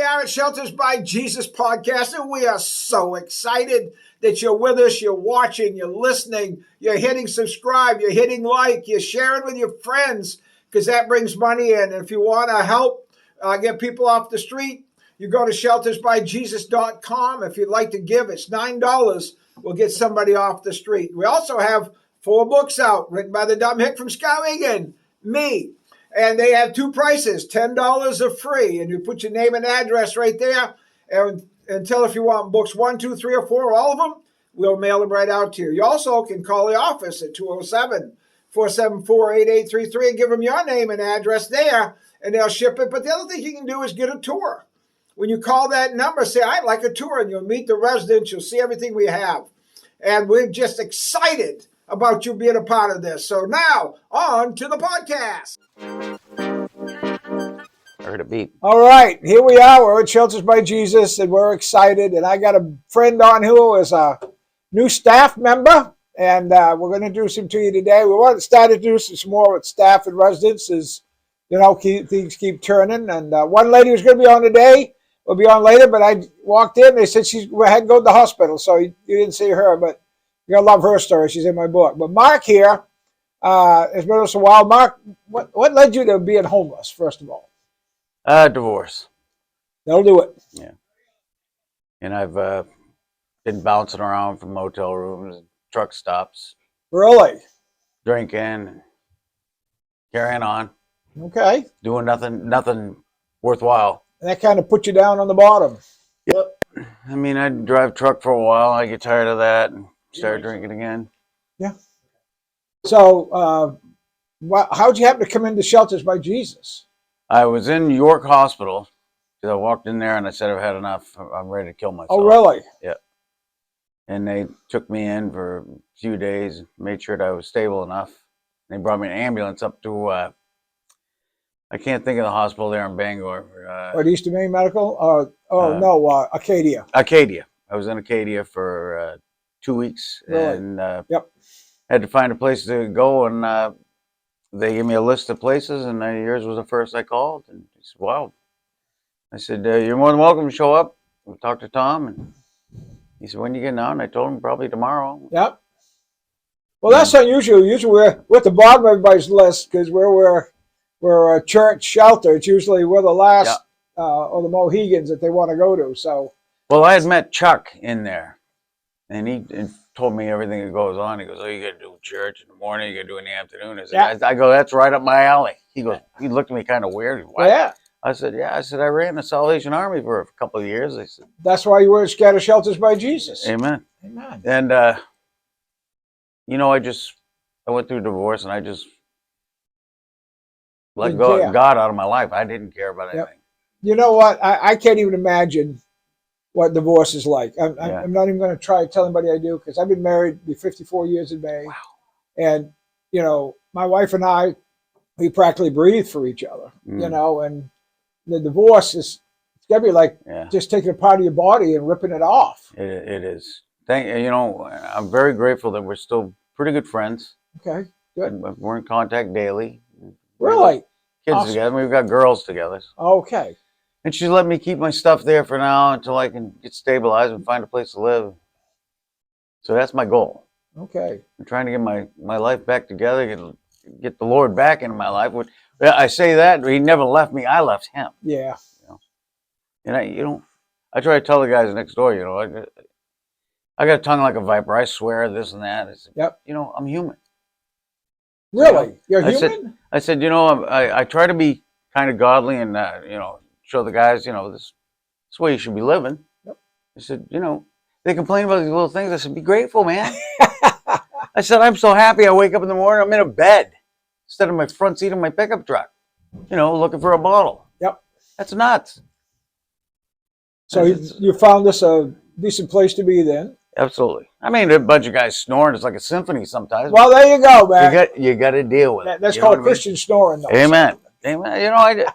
are at Shelters by Jesus podcast, and we are so excited that you're with us, you're watching, you're listening, you're hitting subscribe, you're hitting like, you're sharing with your friends, because that brings money in. And if you want to help get people off the street, you go to sheltersbyjesus.com. If you'd like to give, it's $9. We'll get somebody off the street. We also have 4 books out written by the dumb hick from Skowhegan, me. And they have 2 prices. $10 are free. And you put your name and address right there. And tell if you want books 1, 2, 3, or 4, all of them. We'll mail them right out to you. You also can call the office at 207-474-8833 and give them your name and address there. And they'll ship it. But the other thing you can do is get a tour. When you call that number, say, I'd like a tour. And you'll meet the residents. You'll see everything we have. And we're just excited about you being a part of this. So now, on to the podcast. I heard a beep. All right, here we are. We're at Shelters by Jesus, and we're excited. And I got a friend on who is a new staff member, and we're going to introduce him to you today. We want to start introducing some more with staff and residents as, things keep turning. And one lady who's going to be on today will be on later, but I walked in. They said she had to go to the hospital, so you didn't see her, but you're going to love her story. She's in my book. But Mark here has been with us a while. Mark, what led you to being homeless, first of all? Divorce. That'll do it. Yeah. And I've been bouncing around from motel rooms, truck stops. Really? Drinking, carrying on. Okay. Doing nothing worthwhile. And that kind of put you down on the bottom. Yep. I mean, I'd drive truck for a while. I get tired of that and start drinking again. Yeah. So, how'd you happen to come into Shelters by Jesus? I was in York Hospital because I walked in there and I said I've had enough. I'm ready to kill myself. Oh, really? Yeah. And they took me in for a few days, made sure that I was stable enough. They brought me an ambulance up to, I can't think of the hospital there in Bangor. What, Eastern Maine Medical? Acadia. Acadia. I was in Acadia for 2 weeks. Really? And Yep. had to find a place to go, and they gave me a list of places, and yours was the first I called. And he said, wow. I said, you're more than welcome to show up. We talked to Tom, and he said, when you get down? I told him probably tomorrow. Yep. Well, that's unusual. Usually we're at the bottom of everybody's list because we're a church shelter. It's usually we're the last or the Mohegans that they want to go to. So. Well, I had met Chuck in there, and he told me everything that goes on. He goes, oh, you got to do church in the morning, you got to do it in the afternoon. I go, that's right up my alley. He goes, he looked at me kind of weird. What? Yeah. I said, yeah. I said, I ran the Salvation Army for a couple of years. I said, that's why you were at Scatter Shelters by Jesus. Amen. Amen. And, I went through a divorce, and I just let God out of my life. I didn't care about anything. Yep. You know what? I can't even imagine what divorce is like. I'm not even going to try to tell anybody I do, because I've been married 54 years in May. Wow. And, my wife and I, we practically breathe for each other, and the divorce it's got to be like just taking a part of your body and ripping it off. It is. I'm very grateful that we're still pretty good friends. Okay, good. We're in contact daily. Really? Kids together. We've got girls together. Okay. And she's let me keep my stuff there for now until I can get stabilized and find a place to live. So that's my goal. Okay. I'm trying to get my life back together, get the Lord back into my life. I say that, he never left me. I left him. Yeah. And I try to tell the guys next door, I got a tongue like a viper. I swear this and that. Yep. I'm human. Really? You're human? I said, I try to be kind of godly and, show the guys, this is the way you should be living. Yep. I said, they complain about these little things. I said, be grateful, man. I said, I'm so happy I wake up in the morning, I'm in a bed instead of my front seat of my pickup truck, looking for a bottle. Yep. That's nuts. So you found this a decent place to be then? Absolutely. I mean, a bunch of guys snoring. It's like a symphony sometimes. Well, there you go, man. You got to deal with it. That's called Christian snoring, though. Amen. Amen.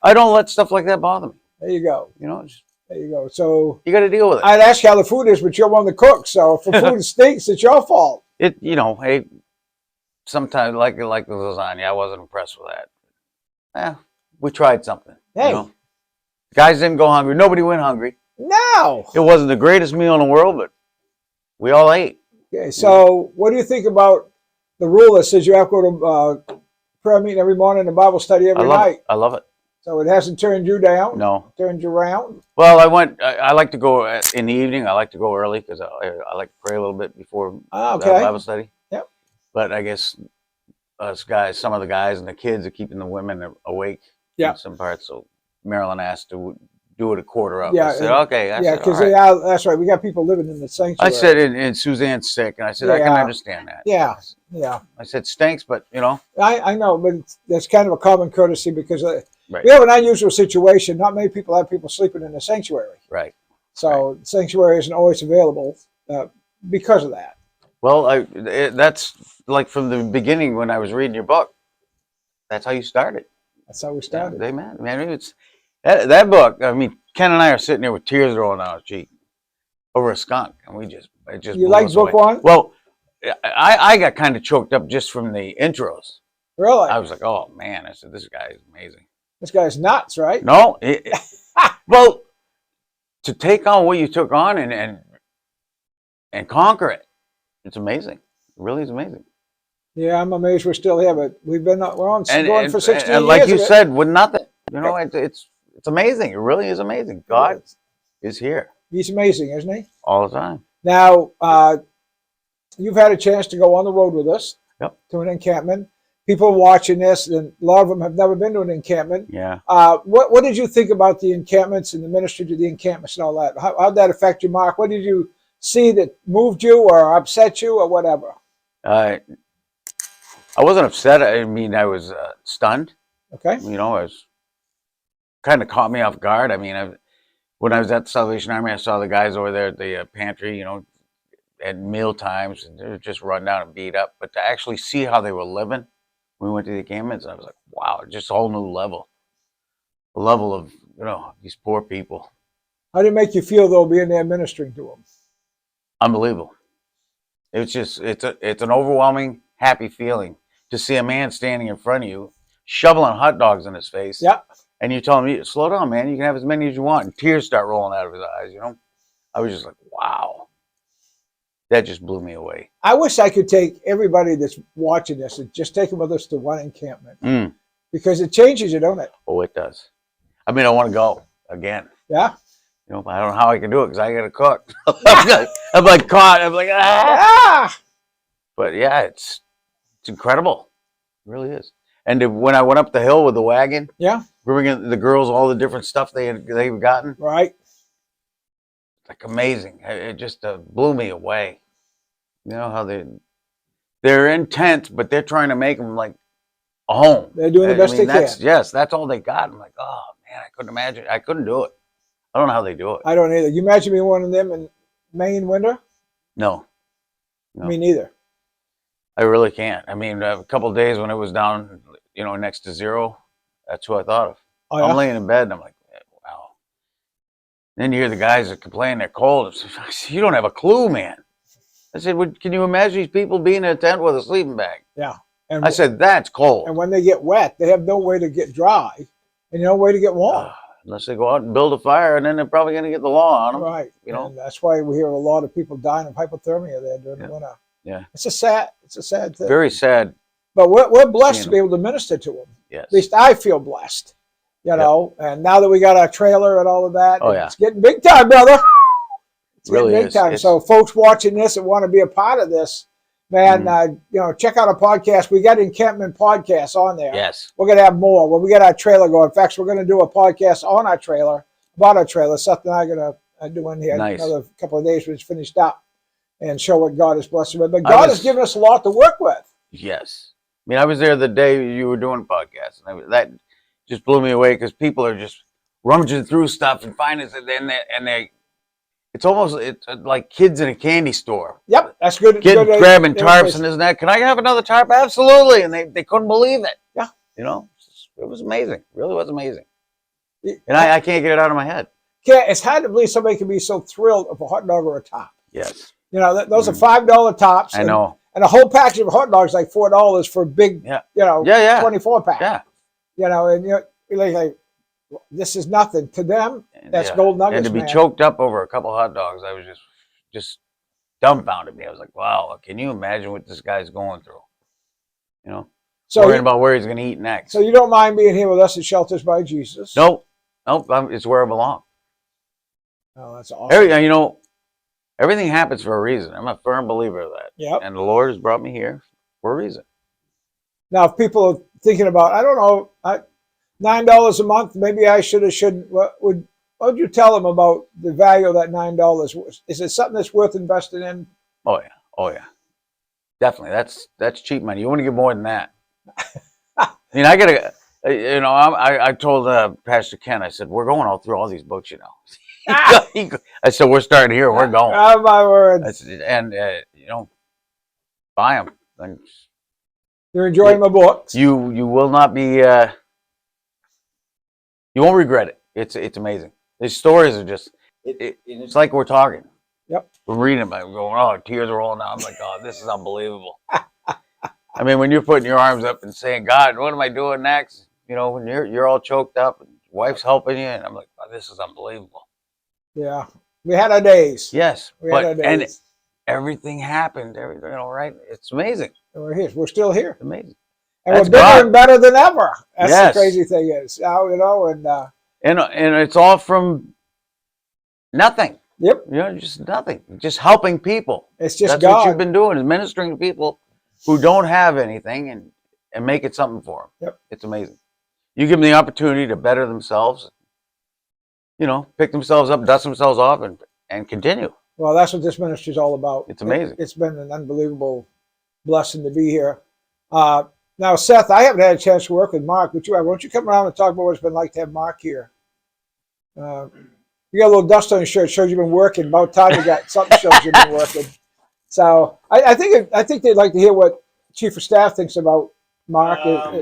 I don't let stuff like that bother me. There you go. There you go. So you got to deal with it. I'd ask you how the food is, but you're one of the cooks. So if the food stinks, it's your fault. Hey, sometimes like the lasagna, I wasn't impressed with that. We tried something. Hey, Guys didn't go hungry. Nobody went hungry. No. It wasn't the greatest meal in the world, but we all ate. Okay, so what do you think about the rule that says you have to go to prayer meeting every morning and Bible study every night? I love it. So it hasn't turned you down? No. Turned you around? Well, I like to go in the evening. I like to go early because I like to pray a little bit before Bible study. Yep. But I guess us guys, some of the guys and the kids are keeping the women awake in some parts. So Marilyn asked to do it a quarter up. Yeah. I said, okay. Because that's right. We got people living in the sanctuary. I said, and Suzanne's sick. And I said, I can understand that. Yeah. I said, stinks, but, I know, but that's kind of a common courtesy because we have an unusual situation. Not many people have people sleeping in the sanctuary. Right. So the sanctuary isn't always available because of that. Well, that's like from the beginning when I was reading your book. That's how you started. That's how we started. Amen. Man, it's that book. I mean, Ken and I are sitting there with tears rolling down our cheek over a skunk, and it just. You like book one? Well, I got kind of choked up just from the intros. Really? I was like, oh man! I said, this guy is amazing. This guy's nuts, right? No, well, to take on what you took on and conquer it, it's amazing. It really is amazing. Yeah, I'm amazed we're still here, but we're going for 16 years. And like you said, with nothing, it's amazing. It really is amazing. God is here. He's amazing, isn't he? All the time. Now, you've had a chance to go on the road with us to an encampment. People watching this, and a lot of them have never been to an encampment. Yeah. What did you think about the encampments and the ministry to the encampments and all that? How did that affect you, Mark? What did you see that moved you or upset you or whatever? I wasn't upset. I mean, I was stunned. Okay. It was kind of caught me off guard. I mean, when I was at the Salvation Army, I saw the guys over there at the pantry, at meal times, and they were just run down and beat up. But to actually see how they were living, when we went to the encampments, I was like, wow, just a whole new level. The level of, these poor people. How did it make you feel, though, being there ministering to them? Unbelievable. It's just, it's an overwhelming, happy feeling to see a man standing in front of you, shoveling hot dogs in his face. Yeah. And you tell him, slow down, man. You can have as many as you want. And tears start rolling out of his eyes, I was just like, wow. That just blew me away. I wish I could take everybody that's watching this and just take them with us to one encampment. Because it changes you, don't it? Oh, it does. I mean, I want to go again. Yeah? But I don't know how I can do it because I got to cook. I'm like caught. I'm like, ah! But yeah, it's incredible. It really is. And when I went up the hill with the wagon, bringing the girls all the different stuff they've gotten, right? Like amazing. It just blew me away. How they're in tents, but they're trying to make them like a home. They're doing the best they can. Yes, that's all they got. I'm like, oh man, I couldn't imagine. I couldn't do it. I don't know how they do it. I don't either. You imagine being one of them in Maine winter? No. Me neither. I really can't. I mean, a couple of days when it was down, next to zero, that's what I thought of. Oh, yeah? I'm laying in bed and I'm like, wow. Then you hear the guys that complain they're cold. I said, you don't have a clue, man. I said, can you imagine these people being in a tent with a sleeping bag? Yeah. And I said, that's cold. And when they get wet, they have no way to get dry and no way to get warm. Unless they go out and build a fire, and then they're probably going to get the law on them. Right. And that's why we hear a lot of people dying of hypothermia there during the winter. Yeah. It's a sad thing. Very sad. But we're blessed to be able to minister to them. Yes. At least I feel blessed, and now that we got our trailer and all of that, it's getting big time, brother. It's really getting big time. So folks watching this and want to be a part of this, man, check out our podcast. We got encampment podcasts on there. Yes. We're going to have more when we get our trailer going. In fact, we're going to do a podcast on our trailer, about our trailer, something I'm going to do in here another couple of days when it's finished up and show what God has blessed us with. But God has given us a lot to work with. Yes. I mean, I was there the day you were doing podcasts, and that just blew me away because people are just rummaging through stuff and finding it, it's like kids in a candy store. Yep, that's good. Grabbing tarps and this and that. Can I have another tarp? Absolutely. And they couldn't believe it. Yeah. It was amazing. It really was amazing. And I can't get it out of my head. Yeah, it's hard to believe somebody can be so thrilled of a hot dog or a top. Yes. Those are $5 tops. I know. And a whole package of hot dogs like $4 for a big, 24 pack. Yeah. And like This is nothing to them. And, That's gold nuggets, and to be man. choked up over a couple hot dogs, I was just dumbfounded me. I was like, wow, can you imagine what this guy's going through? You know, worrying about where he's going to eat next. So you don't mind being here with us at Shelters by Jesus? Nope. It's where I belong. Oh, that's awesome. You know, everything happens for a reason. I'm a firm believer of that. Yep. And the Lord has brought me here for a reason. Now, if people are thinking about, I don't know, $9 a month, maybe I shouldn't. What would you tell them about the value of that $9? Is it something that's worth investing in? Oh yeah. Oh yeah. Definitely. That's cheap money. You want to give more than that. I mean, I told Pastor Ken, I said, we're going all through all these books, you know. I said, we're starting here. We're going. Oh, my word. And buy them. You're enjoying my books. You will not be. You won't regret it. It's amazing. These stories are just. It's like we're talking. Yep. We're reading about it. We're going, oh, tears are rolling down. I'm like, oh, this is unbelievable. I mean, when you're putting your arms up and saying, God, what am I doing next? You know, when you're all choked up and your wife's helping you, and I'm like, oh, this is unbelievable. Yeah, we had our days. Yes, and everything happened. Everything, right? It's amazing. And we're here. We're still here. It's amazing. And we're bigger and better than ever. That's the crazy thing is, and it's all from nothing. Yep. You know, just nothing. Just helping people. It's just That's God. what you've been doing, is ministering to people who don't have anything and make it something for them. Yep. It's amazing. You give them the opportunity to better themselves, you know, pick themselves up, dust themselves off, and continue. Well, that's what this ministry is all about. It's amazing. It's been an unbelievable blessing to be here. Now, Seth, I haven't had a chance to work with Mark, but you have. Why don't you come around and talk about what it's been like to have Mark here? You got a little dust on your shirt. Shows you've been working. About time you got something shows you've been working. So I think they'd like to hear what Chief of Staff thinks about Mark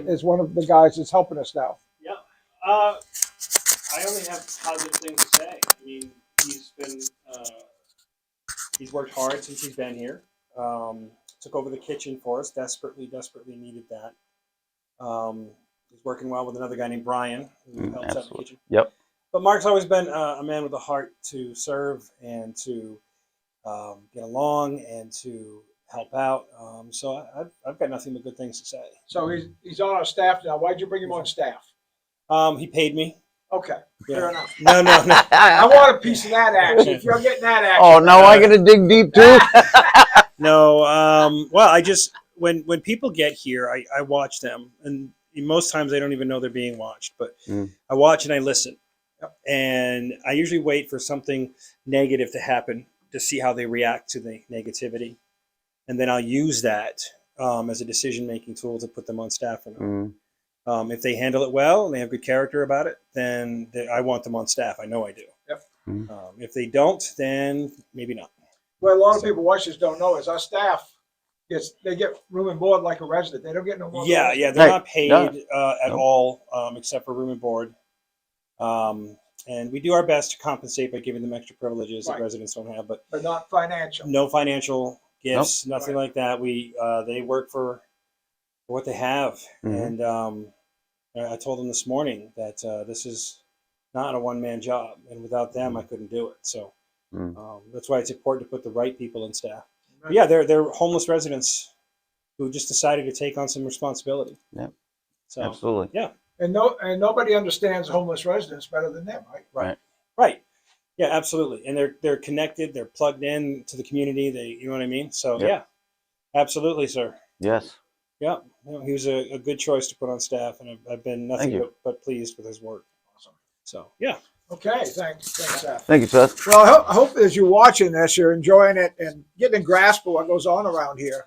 as one of the guys that's helping us now. Yeah, I only have positive things to say. I mean, he's worked hard since he's been here. Took over the kitchen for us. Desperately needed that. He's working well with another guy named Brian, who helps out in the kitchen. Yep. But Mark's always been a man with a heart to serve and to get along and to help out. So I've got nothing but good things to say. So he's on our staff now. Why'd you bring him on staff? He paid me. Okay, yeah. Fair enough. No. I want a piece of that action. If you're getting that action. Oh, now I got to dig deep too? No. Well, I just, when people get here, I watch them. And most times they don't even know they're being watched. But I watch and I listen. And I usually wait for something negative to happen to see how they react to the negativity. And then I'll use that as a decision-making tool to put them on staff or not. If they handle it well and they have good character about it, then I want them on staff. I know I do. Yep. If they don't, then maybe not. What a lot of people watchers don't know is our staff they get room and board like a resident. They don't get no more. Yeah, they're not paid at all except for room and board. And we do our best to compensate by giving them extra privileges that residents don't have, but not financial. No financial gifts, nothing like that. They work for what they have, and I told them this morning that this is not a one-man job, and without them, I couldn't do it. So that's why it's important to put the right people in staff. But yeah, they're homeless residents who just decided to take on some responsibility. Yep. So absolutely. Yeah. And nobody understands homeless residents better than them, right? Right. Yeah, absolutely. And they're connected. They're plugged in to the community. You know what I mean? So yeah, absolutely, sir. Yes. Yeah. He was a good choice to put on staff, and I've been nothing but pleased with his work. Awesome. So yeah. Okay. Thanks, Seth. Thank you, Seth. Well, I hope as you're watching this, you're enjoying it and getting a grasp of what goes on around here.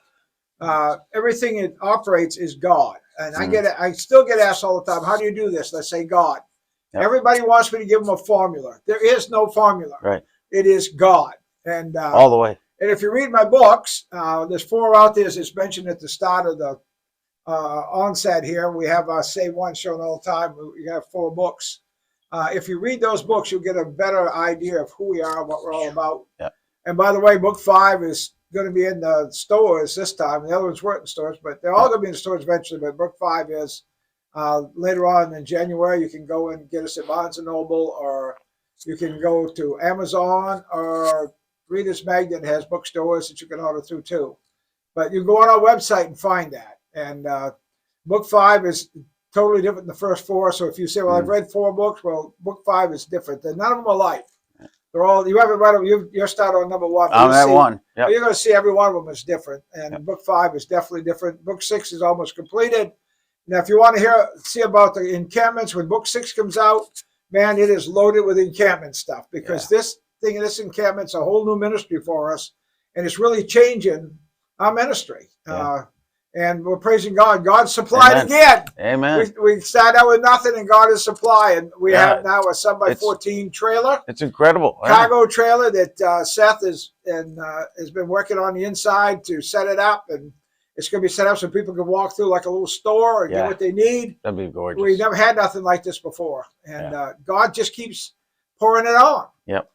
Everything it operates is God. And I still get asked all the time, how do you do this? Let's say God. Yep. Everybody wants me to give them a formula. There is no formula. Right. It is God. And all the way. And if you read my books, there's 4 out there, as it's mentioned at the start of the onset here. We have Save One shown all the time. We have 4 books. If you read those books, you'll get a better idea of who we are, what we're all about. Yep. And by the way, book 5 is going to be in the stores this time. The other ones weren't in stores, but they're all going to be in the stores eventually. But book 5 is Later on in January, you can go and get us at Barnes & Noble, or you can go to Amazon, or Reader's Magnet has bookstores that you can order through too. But you go on our website and find that. And book 5 is totally different than the first 4. So if you say, well, I've read 4 books, well, book 5 is different. None of them are alike. They're all, you haven't read them, you're starting on number 1. I'm at 1. Yep. You're going to see every one of them is different. And book 5 is definitely different. Book 6 is almost completed. Now, if you want to see about the encampments, when book 6 comes out, man, it is loaded with encampment stuff, because this encampment's a whole new ministry for us, and it's really changing our ministry. And we're praising God. God supplied again. Amen. We started out with nothing, and God is supplying. We have now a 7x14 trailer. It's incredible. Cargo trailer that Seth has been working on the inside to set it up, and it's going to be set up so people can walk through like a little store and get what they need. That'd be gorgeous. We never had nothing like this before, and God just keeps pouring it on. Yep.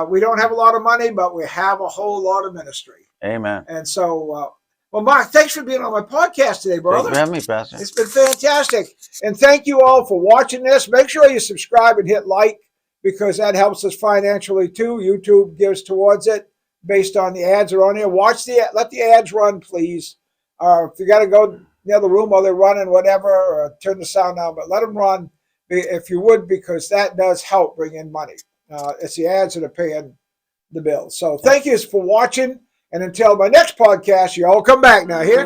We don't have a lot of money, but we have a whole lot of ministry. Amen. And so, well, Mark, thanks for being on my podcast today, brother. Thanks for having me, Pastor. It's been fantastic. And thank you all for watching this. Make sure you subscribe and hit like, because that helps us financially too. YouTube gives towards it based on the ads that are on here. Let the ads run, please. If you got to go the other room while they're running, whatever, or turn the sound down, but let them run if you would, because that does help bring in money. It's the ads that are paying the bills. So thank you for watching. And until my next podcast, you all come back now here.